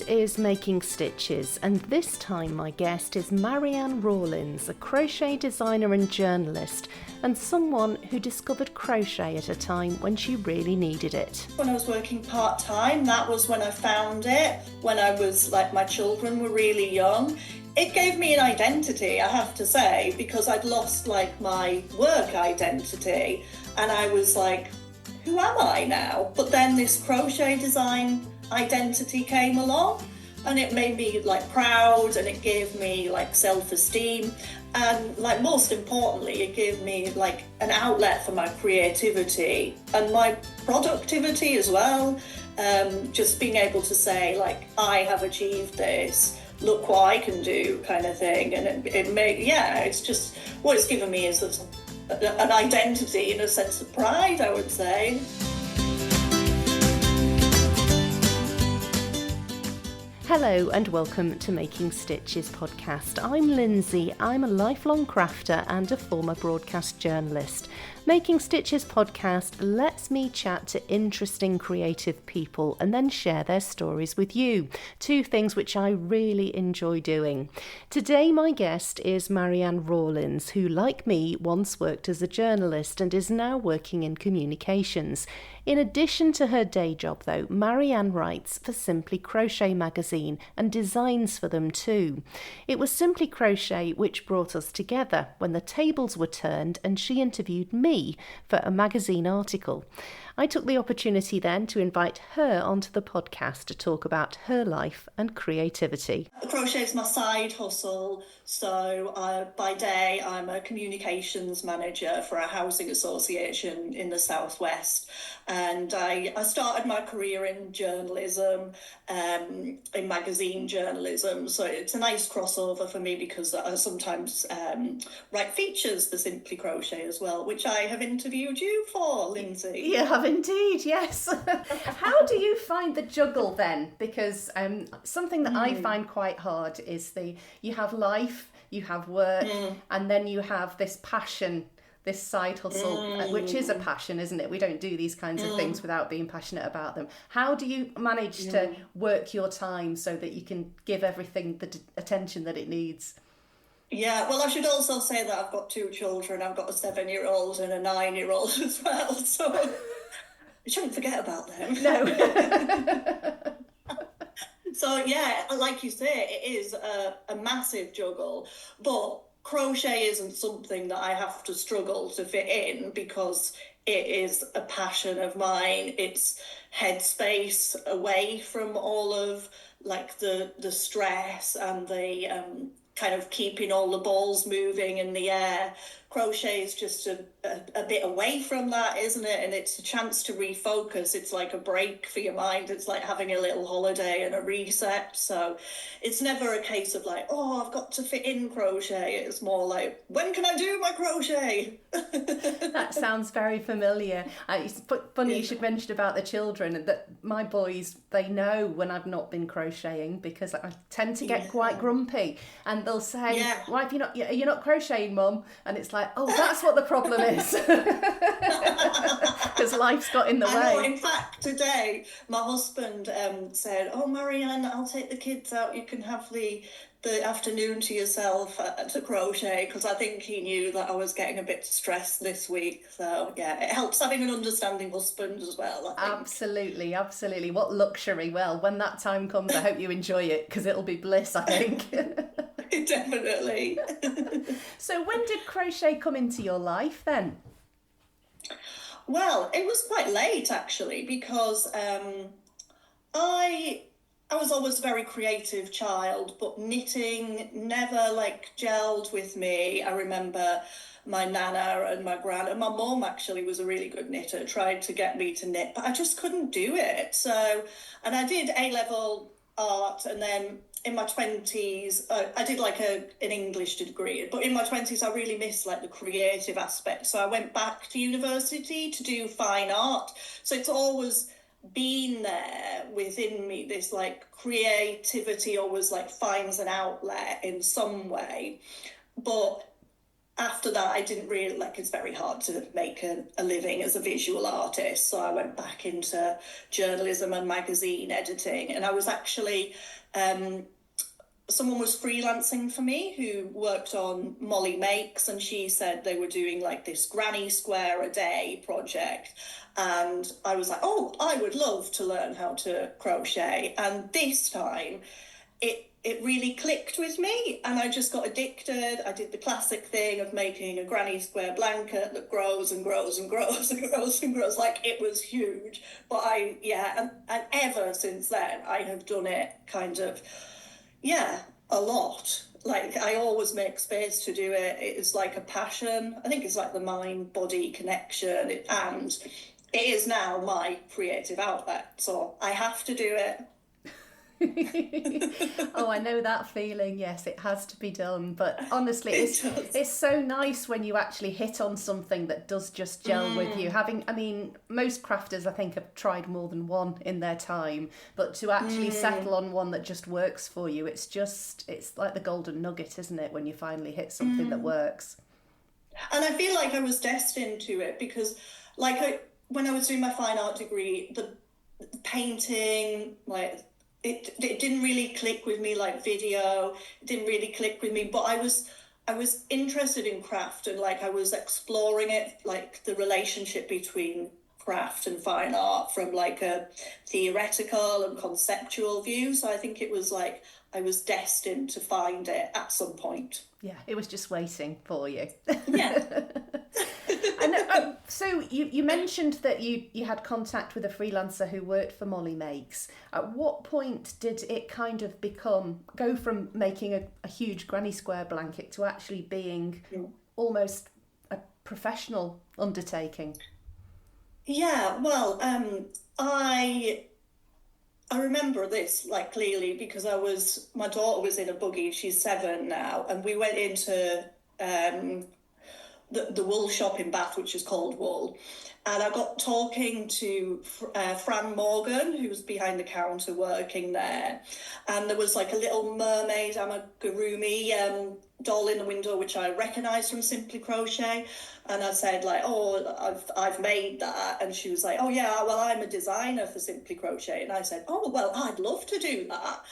is Making Stitches, and this time my guest is Marianne Rawlins, a crochet designer and journalist, and someone who discovered crochet at a time when she really needed it. When I was working part-time, that was when I found it, when I was my children were really young. It gave me an identity, I have to say, because I'd lost my work identity, and I was like, who am I now? But then this crochet design identity came along, and it made me proud, and it gave me self-esteem, and most importantly, it gave me an outlet for my creativity and my productivity as well. Just being able to say I have achieved this, look what I can do, kind of thing. And it made, it's just what it's given me is an identity and a sense of pride, I would say. Hello and welcome to Making Stitches podcast. I'm Lindsay. I'm a lifelong crafter and a former broadcast journalist. Making Stitches podcast lets me chat to interesting creative people and then share their stories with you. Two things which I really enjoy doing. Today my guest is Marianne Rawlins, who like me once worked as a journalist and is now working in communications. In addition to her day job though, Marianne writes for Simply Crochet magazine and designs for them too. It was Simply Crochet which brought us together when the tables were turned and she interviewed me for a magazine article. I took the opportunity then to invite her onto the podcast to talk about her life and creativity. Crochet is my side hustle, so by day I'm a communications manager for a housing association in the southwest, and I started my career in journalism, in magazine journalism, so it's a nice crossover for me because I sometimes write features for Simply Crochet as well, which I have interviewed you for, Lindsay. Yeah, indeed, yes. How do you find the juggle then? Because something that I find quite hard is you have life, you have work, and then you have this passion, this side hustle, which is a passion, isn't it? We don't do these kinds of things without being passionate about them. How do you manage to work your time so that you can give everything the attention that it needs? Yeah, well, I should also say that I've got two children. I've got a 7-year-old and a 9-year-old as well, so I shouldn't forget about them. No. So, yeah, like you say, it is a massive juggle, but crochet isn't something that I have to struggle to fit in because it is a passion of mine. It's headspace away from all of the stress and the kind of keeping all the balls moving in the air. Crochet is just a bit away from that, isn't it? And it's a chance to refocus. It's like a break for your mind. It's like having a little holiday and a reset. So it's never a case of I've got to fit in crochet. It's more like, when can I do my crochet? That sounds very familiar. It's funny you should mention about the children, that my boys, they know when I've not been crocheting because I tend to get quite grumpy, and they'll say, why have you're not crocheting, Mum? And it's like, oh, that's what the problem is. Because life's got in the way. Know, in fact, today my husband said, oh, Marianne, I'll take the kids out. You can have the afternoon to yourself to crochet, because I think he knew that I was getting a bit stressed this week. So yeah, it helps having an understanding husband as well, I think. Absolutely. What luxury. Well, when that time comes, I hope you enjoy it, because it'll be bliss, I think. Definitely. So when did crochet come into your life then? Well, it was quite late actually, because I was always a very creative child, but knitting never gelled with me. I remember my nana and my gran and my mum actually was a really good knitter, tried to get me to knit, but I just couldn't do it. So, and I did A-level art, and then in my 20s, I did an English degree, but in my 20s I really missed the creative aspect. So I went back to university to do fine art. So it's always been there within me, this creativity always finds an outlet in some way. But after that, I didn't really like, it's very hard to make a living as a visual artist. So I went back into journalism and magazine editing. And I was actually, someone was freelancing for me who worked on Molly Makes, and she said they were doing like this granny square a day project. And I was like, oh, I would love to learn how to crochet. And this time, it really clicked with me, and I just got addicted. I did the classic thing of making a granny square blanket that grows and grows and grows and grows and grows. Like, it was huge. But and ever since then, I have done it kind of, a lot. Like, I always make space to do it. It is like a passion. I think it's like the mind-body connection, and it is now my creative outlet. So I have to do it. Oh, I know that feeling. Yes, it has to be done. But honestly, it's so nice when you actually hit on something that does just gel with you. Most crafters, I think, have tried more than one in their time, but to actually settle on one that just works for you, it's like the golden nugget, isn't it, when you finally hit something that works. And I feel like I was destined to it, because when I was doing my fine art degree, the painting, like, it didn't really click with me, like video. It didn't really click with me, but I was interested in craft, and like I was exploring it, like the relationship between craft and fine art from like a theoretical and conceptual view. So I think it was like I was destined to find it at some point. Yeah, it was just waiting for you. Yeah. And so you mentioned that you had contact with a freelancer who worked for Molly Makes. At what point did it kind of go from making a huge granny square blanket to actually being almost a professional undertaking? Yeah, well, I remember this like clearly, because my daughter was in a buggy. She's 7 now, and we went into the wool shop in Bath, which is called Wool, and I got talking to Fran Morgan, who was behind the counter working there, and there was like a little mermaid amigurumi doll in the window, which I recognised from Simply Crochet, and I said like, oh, I've made that, and she was like, oh yeah, well, I'm a designer for Simply Crochet, and I said, oh well, I'd love to do that,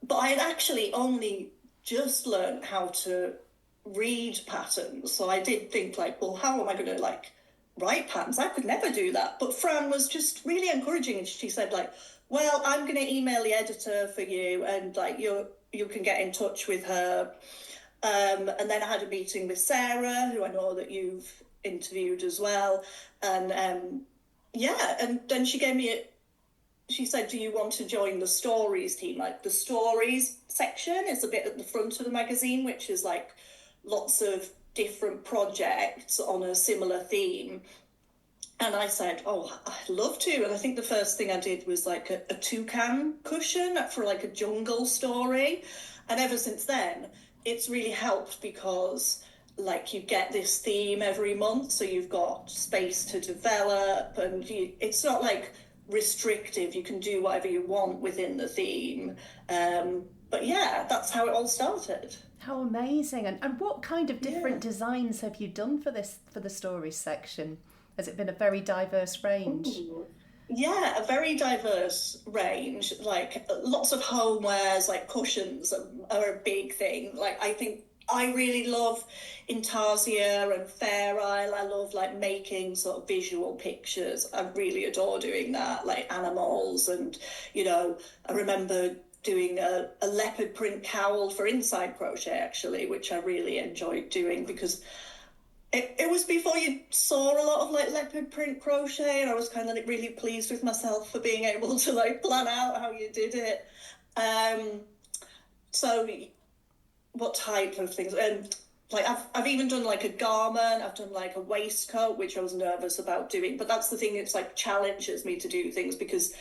but I had actually only just learned how to read patterns, so I did think like, well, how am I going to like write patterns? I could never do that. But Fran was just really encouraging, and she said like, well, I'm going to email the editor for you, and like you can get in touch with her, and then I had a meeting with Sarah, who I know that you've interviewed as well, and and then she said, do you want to join the stories team? Like, the stories section is a bit at the front of the magazine, which is like lots of different projects on a similar theme. And I said, oh, I'd love to. And I think the first thing I did was like a toucan cushion for like a jungle story. And ever since then, it's really helped, because like you get this theme every month, so you've got space to develop, and it's not like restrictive. You can do whatever you want within the theme. But yeah, that's how it all started. How amazing. And what kind of different designs have you done for the stories section? Has it been a very diverse range? Ooh. Yeah, a very diverse range. Like, lots of homewares, like cushions are a big thing. Like, I think I really love Intarsia and Fair Isle. I love like making sort of visual pictures. I really adore doing that, like animals. And, I remember doing a leopard print cowl for Inside Crochet, actually, which I really enjoyed doing, because it was before you saw a lot of like leopard print crochet, and I was kind of like really pleased with myself for being able to like plan out how you did it. So what type of things? Like I've even done like a garment. I've done like a waistcoat, which I was nervous about doing, but that's the thing. It's like challenges me to do things, because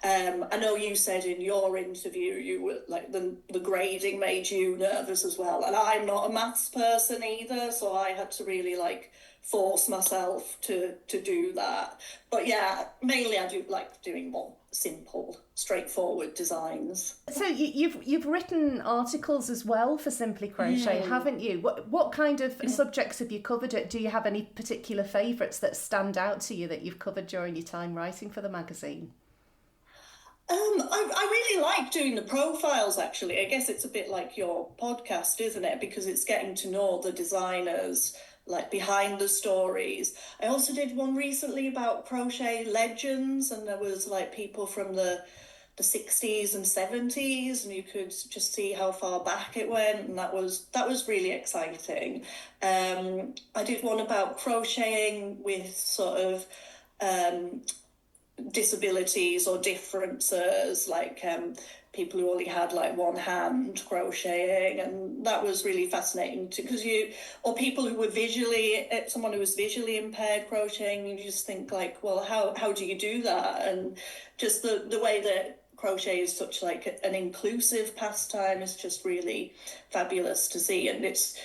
I know you said in your interview you were like the grading made you nervous as well, and I'm not a maths person either, so I had to really like force myself to do that. But yeah, mainly I do like doing more simple, straightforward designs. So you've written articles as well for Simply Crochet, haven't you? What kind of subjects have you covered? Do you have any particular favourites that stand out to you that you've covered during your time writing for the magazine? I really like doing the profiles, actually. I guess it's a bit like your podcast, isn't it? Because it's getting to know the designers, like behind the stories. I also did one recently about crochet legends, and there was like people from the 60s and 70s, and you could just see how far back it went, and that was really exciting. I did one about crocheting with sort of disabilities or differences, like people who only had like one hand crocheting, and that was really fascinating too, because or people who were someone who was visually impaired crocheting, you just think like, well, how do you do that? And just the way that crochet is such like an inclusive pastime is just really fabulous to see, and it's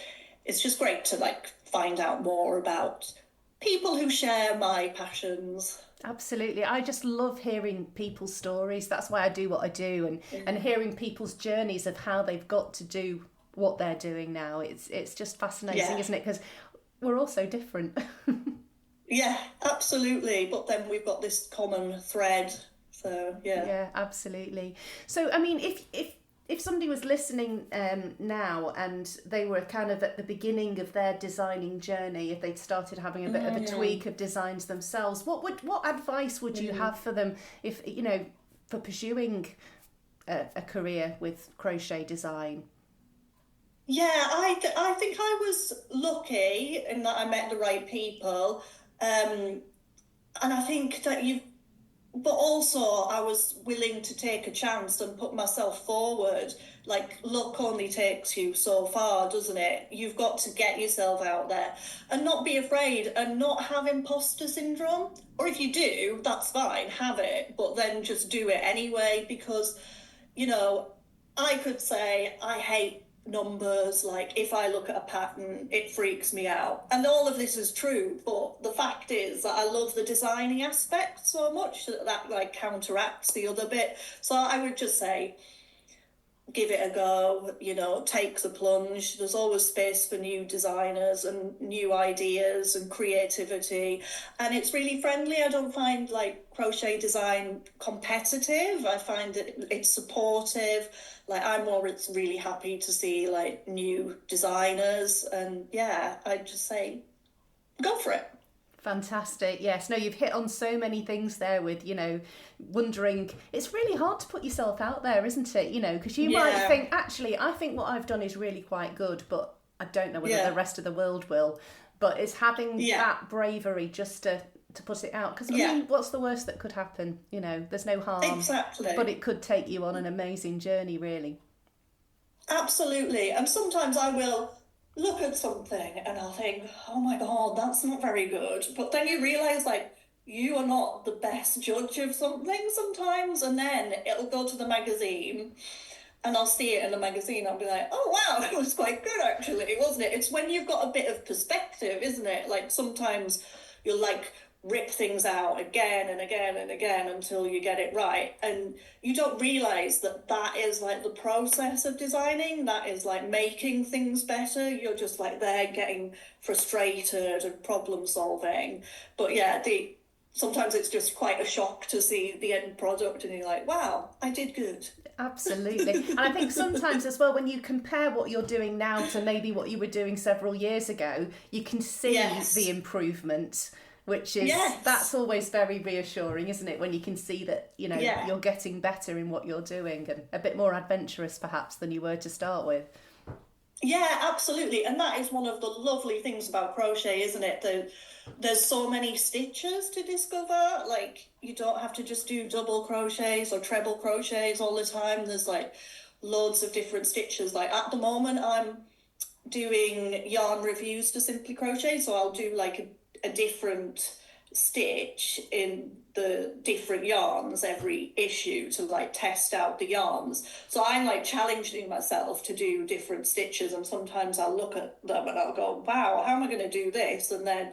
just great to like find out more about people who share my passions. Absolutely. I just love hearing people's stories. That's why I do what I do, and hearing people's journeys of how they've got to do what they're doing now. It's just fascinating, isn't it? Because we're all so different. Yeah, absolutely. But then we've got this common thread. So, yeah. Yeah, absolutely. So, I mean, if somebody was listening now and they were kind of at the beginning of their designing journey, if they'd started having a bit of a tweak of designs themselves, what advice would you have for them if, for pursuing a career with crochet design? Yeah, I think I was lucky in that I met the right people. And I think that but also I was willing to take a chance and put myself forward. Like, luck only takes you so far, doesn't it? You've got to get yourself out there and not be afraid and not have imposter syndrome. Or if you do, that's fine, have it, but then just do it anyway, because, I could say I hate numbers, like if I look at a pattern it freaks me out, and all of this is true, but the fact is that I love the designing aspect so much that like counteracts the other bit. So I would just say give it a go, take the plunge. There's always space for new designers and new ideas and creativity, and it's really friendly. I don't find like crochet design competitive. I find it's supportive. Like, it's really happy to see like new designers, and yeah, I'd just say go for it. Fantastic. Yes. No, you've hit on so many things there with, wondering. It's really hard to put yourself out there, isn't it? Because you might think, actually, I think what I've done is really quite good, but I don't know whether the rest of the world will. But it's having that bravery just to put it out. Because, I mean, what's the worst that could happen? There's no harm. Exactly. But it could take you on an amazing journey, really. Absolutely. And sometimes I will look at something and I'll think, oh my God, that's not very good. But then you realise, like, you are not the best judge of something sometimes. And then it'll go to the magazine and I'll see it in the magazine. I'll be like, oh, wow, it was quite good, actually, wasn't it? It's when you've got a bit of perspective, isn't it? Like, sometimes you'll, like, rip things out again and again and again until you get it right, and you don't realize that is like the process of designing. That is like making things better. You're just like there getting frustrated and problem solving, but sometimes it's just quite a shock to see the end product and you're like, wow, I did good. Absolutely. And I think sometimes as well, when you compare what you're doing now to maybe what you were doing several years ago, you can see the improvement, which is, that's always very reassuring, isn't it? When you can see that, you're getting better in what you're doing and a bit more adventurous perhaps than you were to start with. Yeah, absolutely. And that is one of the lovely things about crochet, isn't it? There's so many stitches to discover. Like, you don't have to just do double crochets or treble crochets all the time. There's like loads of different stitches. Like, at the moment I'm doing yarn reviews for Simply Crochet, so I'll do like a different stitch in the different yarns every issue to like test out the yarns. So I'm like challenging myself to do different stitches, and sometimes I'll look at them and I'll go, wow, how am I going to do this? And then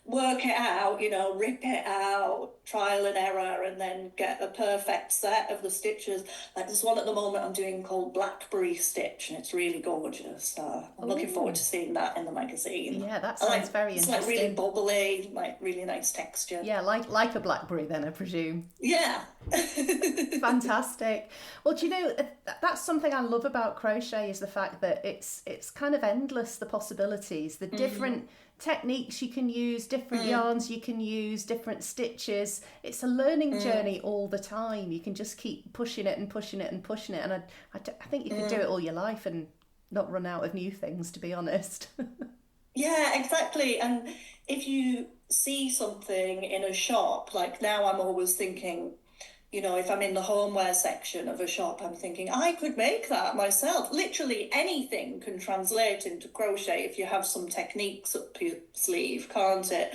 work it out, rip it out, trial and error, and then get a perfect set of the stitches. Like there's one at the moment I'm doing called Blackberry Stitch, and it's really gorgeous. I'm looking forward to seeing that in the magazine. Yeah, that sounds very interesting. It's like really bubbly, like really nice texture. Yeah, like a blackberry then, I presume. Yeah. Fantastic. Well, do you know, that's something I love about crochet, is the fact that it's kind of endless, the possibilities, the different techniques you can use, different yarns you can use, different stitches. It's a learning journey all the time. You can just keep pushing it and pushing it and pushing it, and I think you could do it all your life and not run out of new things, to be honest. Yeah, exactly. And if you see something in a shop, like now I'm always thinking, if I'm in the homeware section of a shop, I'm thinking, I could make that myself. Literally anything can translate into crochet if you have some techniques up your sleeve, can't it?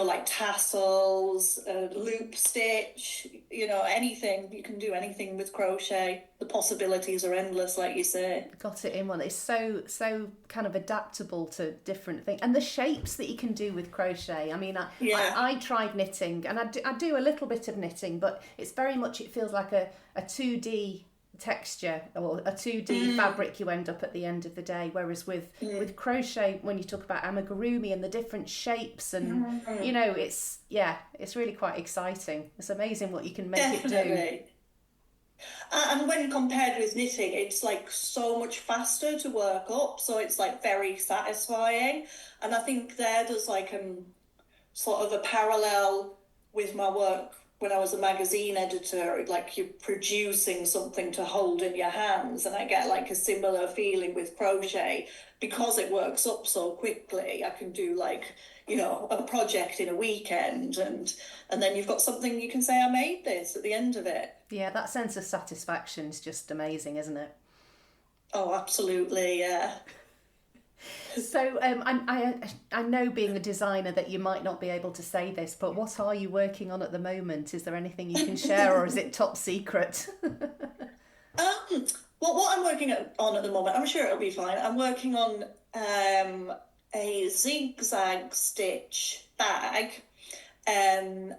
Like tassels, loop stitch, anything. You can do anything with crochet. The possibilities are endless, like you say. Got it in one. It's so kind of adaptable to different things, and the shapes that you can do with crochet. I mean, I tried knitting, and I do a little bit of knitting, but it's very much, it feels like a 2D texture or a 2D fabric you end up at the end of the day, whereas with crochet, when you talk about amigurumi and the different shapes and it's really quite exciting. It's amazing what you can make it do. And when compared with knitting, it's like so much faster to work up, so it's like very satisfying. And I think there's like sort of a parallel with my work when I was a magazine editor, like you're producing something to hold in your hands, and I get like a similar feeling with crochet because it works up so quickly. I can do like, a project in a weekend, and then you've got something you can say, I made this at the end of it. Yeah, that sense of satisfaction is just amazing, isn't it? Oh, absolutely, yeah. So I know, being a designer, that you might not be able to say this, but what are you working on at the moment? Is there anything you can share, or is it top secret? Well, what I'm working on at the moment, I'm sure it'll be fine. I'm working on a zigzag stitch bag, and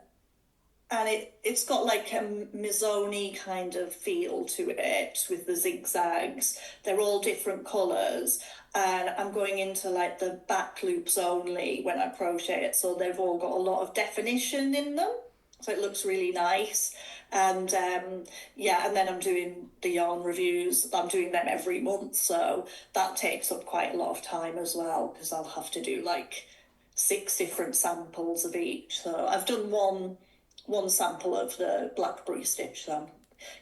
it's got like a Mizone kind of feel to it with the zigzags. They're all different colours, and I'm going into like the back loops only when I crochet it, so they've all got a lot of definition in them, so it looks really nice. And and then I'm doing the yarn reviews. I'm doing them every month, so that takes up quite a lot of time as well, because I'll have to do like 6 different samples of each. So I've done one sample of the Blackberry stitch, so I'm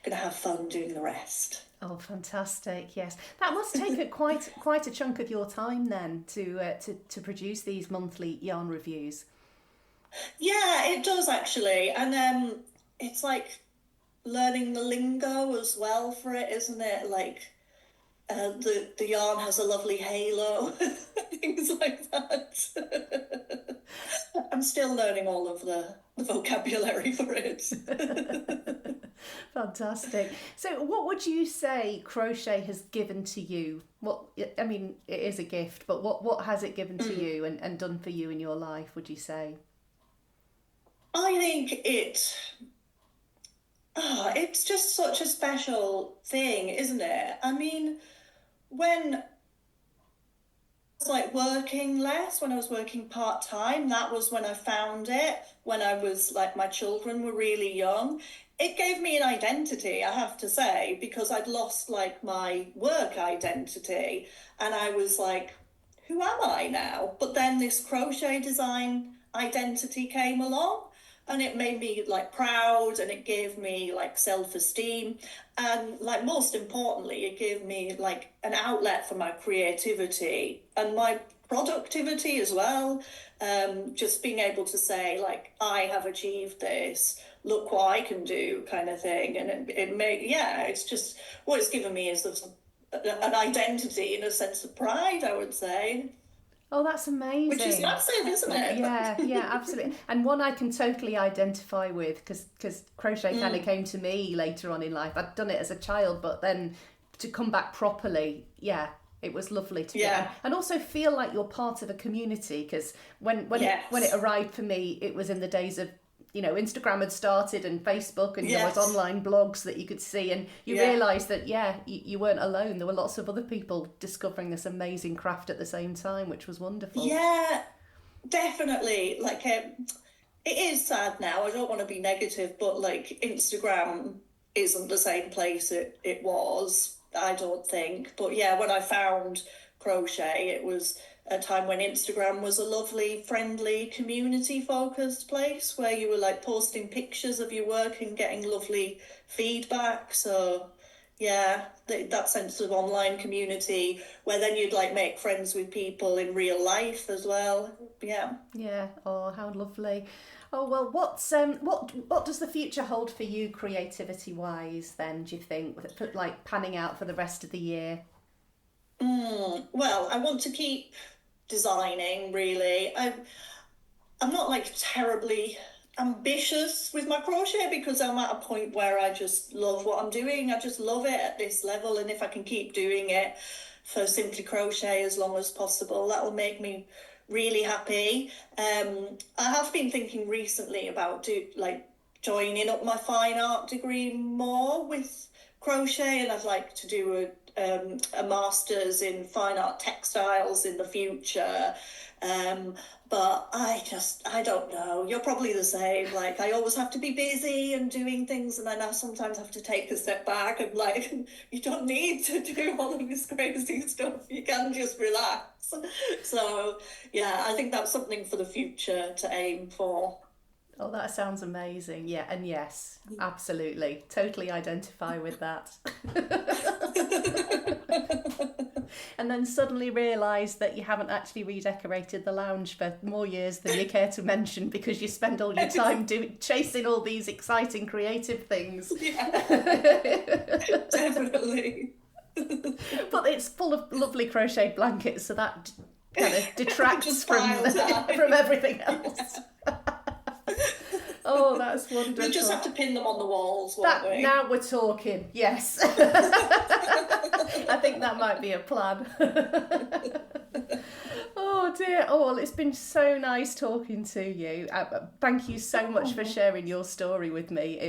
going to have fun doing the rest. Oh, fantastic! Yes, that must take quite a chunk of your time then to produce these monthly yarn reviews. Yeah, it does actually, and it's like learning the lingo as well for it, isn't it? Like the yarn has a lovely halo, things like that. I'm still learning all of the vocabulary for it. Fantastic. So what would you say crochet has given to you? It is a gift, but what has it given to you and done for you in your life, would you say? I think it's just such a special thing, isn't it? I mean, when I was like working less, when I was working part-time, that was when I found it, when I was like, my children were really young. It gave me an identity, I have to say, because I'd lost like my work identity, and I was like, who am I now? But then this crochet design identity came along, and it made me like proud, and it gave me like self-esteem, and like most importantly, it gave me like an outlet for my creativity and my productivity as well. Just being able to say like, I have achieved this, look what I can do, kind of thing. And it's just, what it's given me is an identity and a sense of pride, I would say. Oh, that's amazing. Which is massive, isn't it? Yeah, absolutely. And one I can totally identify with, because crochet kind of came to me later on in life. I'd done it as a child, but then to come back properly, it was lovely to be. And also feel like you're part of a community, because when it arrived for me, it was in the days of, Instagram had started and Facebook, and there was online blogs that you could see, and you realised that you weren't alone. There were lots of other people discovering this amazing craft at the same time, which was wonderful. Yeah, definitely. Like, it is sad now. I don't want to be negative, but like Instagram isn't the same place it was, I don't think. But yeah, when I found crochet, it was a time when Instagram was a lovely, friendly, community-focused place where you were like posting pictures of your work and getting lovely feedback. So yeah, that sense of online community where then you'd like make friends with people in real life as well. Yeah. Oh, how lovely. Oh, well, what does the future hold for you creativity wise then, do you think, like panning out for the rest of the year? Well, I want to keep designing, really. I'm not like terribly ambitious with my crochet because I'm at a point where I just love what I'm doing. I just love it at this level, and if I can keep doing it for Simply Crochet as long as possible, that will make me really happy. I have been thinking recently about joining up my fine art degree more with crochet, and I'd like to do a master's in fine art textiles in the future. But I don't know. You're probably the same. Like, I always have to be busy and doing things, and then I sometimes have to take a step back and like, you don't need to do all of this crazy stuff. You can just relax. So yeah, I think that's something for the future to aim for. Oh, that sounds amazing. Yeah, and yes, absolutely. Totally identify with that. And then suddenly realise that you haven't actually redecorated the lounge for more years than you care to mention because you spend all your time chasing all these exciting creative things. Yeah, definitely. But it's full of lovely crocheted blankets, so that kind of detracts from everything else. Oh, that's wonderful. We'll just have to pin them on the walls, won't we? Now we're talking, yes. I think that might be a plan. Oh dear. Oh, well, it's been so nice talking to you. Thank you so much for sharing your story with me.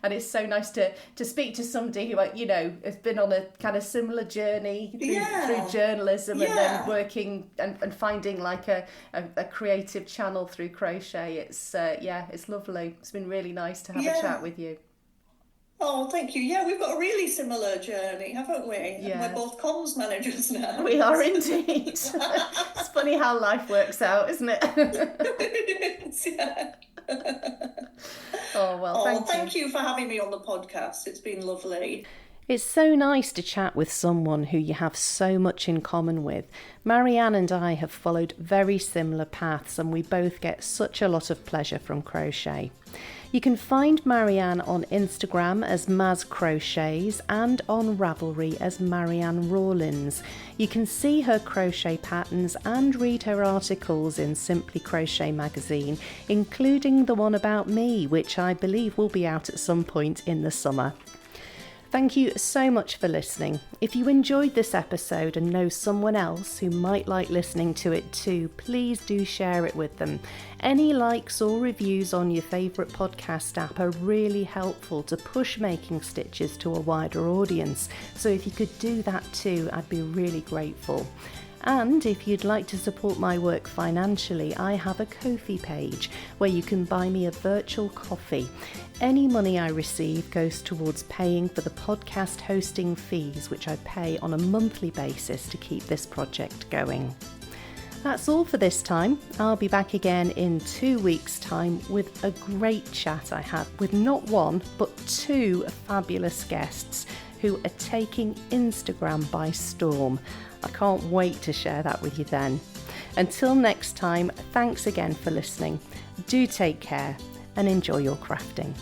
And it's so nice to speak to somebody who, has been on a kind of similar journey through journalism and then working and finding like a creative channel through crochet. It's lovely. It's been really nice to have a chat with you. Oh, thank you. Yeah, we've got a really similar journey, haven't we? Yeah. And we're both comms managers now. We are indeed. It's funny how life works out, isn't it? It is, yeah. Oh, well, thank you for having me on the podcast. It's been lovely. It's so nice to chat with someone who you have so much in common with. Marianne and I have followed very similar paths, and we both get such a lot of pleasure from crochet. You can find Marianne on Instagram as MazCrochets and on Ravelry as Marianne Rawlins. You can see her crochet patterns and read her articles in Simply Crochet magazine, including the one about me, which I believe will be out at some point in the summer. Thank you so much for listening. If you enjoyed this episode and know someone else who might like listening to it too, please do share it with them. Any likes or reviews on your favourite podcast app are really helpful to push Making Stitches to a wider audience. So if you could do that too, I'd be really grateful. And if you'd like to support my work financially, I have a Ko-fi page where you can buy me a virtual coffee. Any money I receive goes towards paying for the podcast hosting fees, which I pay on a monthly basis to keep this project going. That's all for this time. I'll be back again in 2 weeks' time with a great chat I had with not one, but two fabulous guests who are taking Instagram by storm. I can't wait to share that with you then. Until next time, thanks again for listening. Do take care and enjoy your crafting.